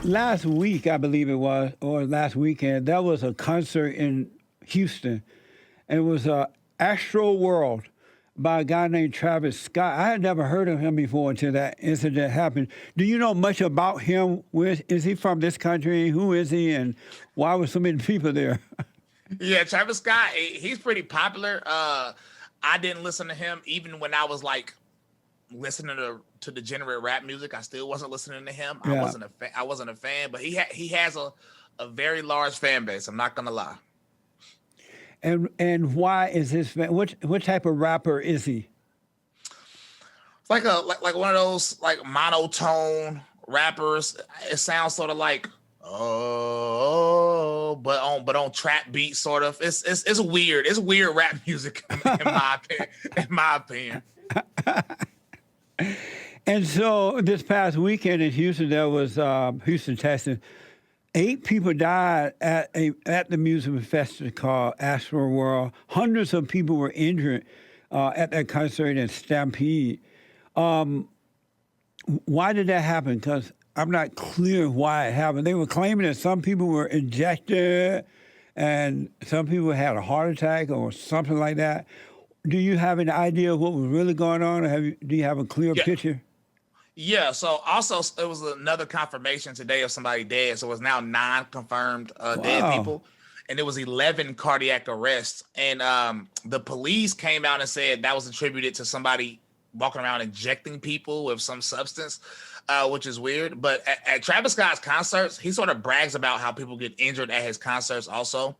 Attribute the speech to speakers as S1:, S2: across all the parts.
S1: last week, I believe it was, or last weekend, there was a concert in Houston. And it was Astroworld by a guy named Travis Scott. I had never heard of him before until that incident happened. Do you know much about him? Where is he from this country? Who is he? And why were so many people there?
S2: Yeah, Travis Scott, he's pretty popular. I didn't listen to him even when I was like listening to degenerate rap music. I still wasn't listening to him.
S1: Yeah.
S2: I wasn't a fan, but he has a very large fan base. I'm not gonna lie.
S1: And why is his fan? What type of rapper is he?
S2: It's like like one of those like monotone rappers. It sounds sort of like oh, but on trap beat sort of. It's weird. It's weird rap music in my opinion.
S1: And so this past weekend in Houston, there was Houston, Texas. 8 people died at the music festival called Astroworld. Hundreds of people were injured at that concert in Stampede. Why did that happen? Because I'm not clear why it happened. They were claiming that some people were injected and some people had a heart attack or something like that. Do you have an idea of what was really going on, or do you have a clear picture?
S2: Yeah, so also it was another confirmation today of somebody dead. So it was now 9 confirmed dead people. And it was 11 cardiac arrests. And the police came out and said that was attributed to somebody walking around injecting people with some substance, which is weird. But at Travis Scott's concerts, he sort of brags about how people get injured at his concerts also.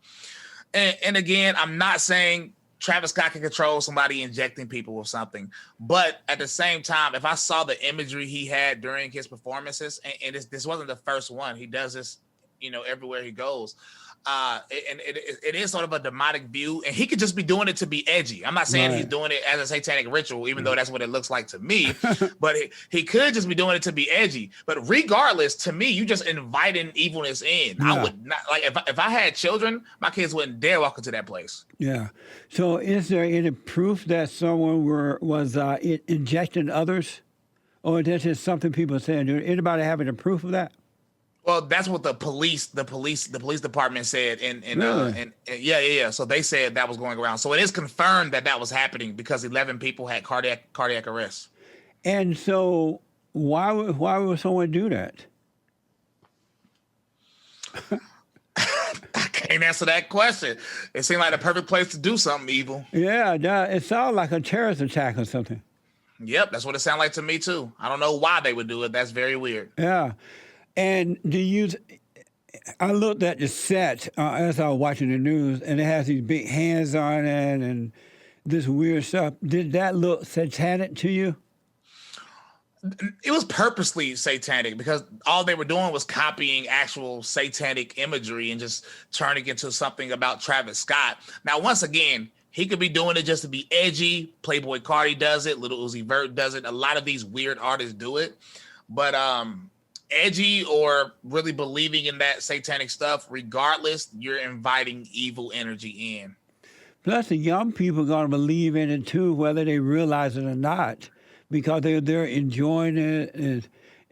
S2: And again, I'm not saying Travis Scott can control somebody injecting people with something. But at the same time, if I saw the imagery he had during his performances, and this wasn't the first one, he does this, everywhere he goes. And it is sort of a demonic view, and he could just be doing it to be edgy. I'm not saying he's doing it as a satanic ritual, even though that's what it looks like to me, but he could just be doing it to be edgy. But regardless, to me, you just inviting evilness in. I would not, like, if I had children, my kids wouldn't dare walk into that place.
S1: Yeah. So is there any proof that someone was injecting others? Or is that just something people are saying? Do anybody have any proof of that?
S2: Well, that's what the police department said, and yeah. So they said that was going around. So it is confirmed that was happening because 11 people had cardiac arrest.
S1: And so why would someone do that?
S2: I can't answer that question. It seemed like the perfect place to do something evil.
S1: Yeah, it sounds like a terrorist attack or something.
S2: Yep, that's what it sounded like to me too. I don't know why they would do it. That's very weird.
S1: Yeah. And I looked at the set as I was watching the news, and it has these big hands on it and this weird stuff. Did that look satanic to you?
S2: It was purposely satanic because all they were doing was copying actual satanic imagery and just turning it into something about Travis Scott. Now, once again, he could be doing it just to be edgy. Playboy Carti does it. Lil Uzi Vert does it. A lot of these weird artists do it. But edgy or really believing in that satanic stuff, regardless, you're inviting evil energy in.
S1: Plus, the young people are going to believe in it too, whether they realize it or not, because they're enjoying it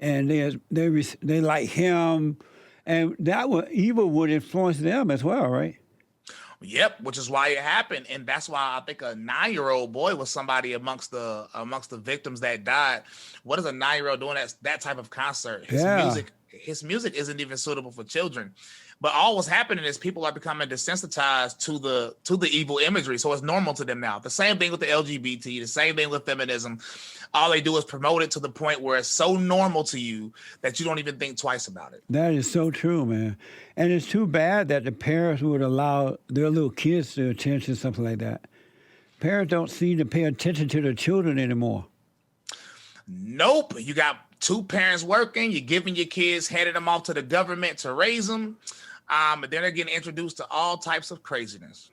S1: and they like him, and evil would influence them as well, right?
S2: Yep, which is why it happened, and that's why I think a 9-year-old boy was somebody amongst the victims that died. What is a 9-year-old doing at that type of concert? His music isn't even suitable for children. But all what's happening is people are becoming desensitized to the evil imagery, so it's normal to them now. The same thing with the LGBT, the same thing with feminism. All they do is promote it to the point where it's so normal to you that you don't even think twice about it.
S1: That is so true, man. And it's too bad that the parents would allow their little kids to attend to something like that. Parents don't seem to pay attention to their children anymore.
S2: Nope. You got 2 parents working, you're giving your kids, handing them off to the government to raise them. Then they're getting introduced to all types of craziness.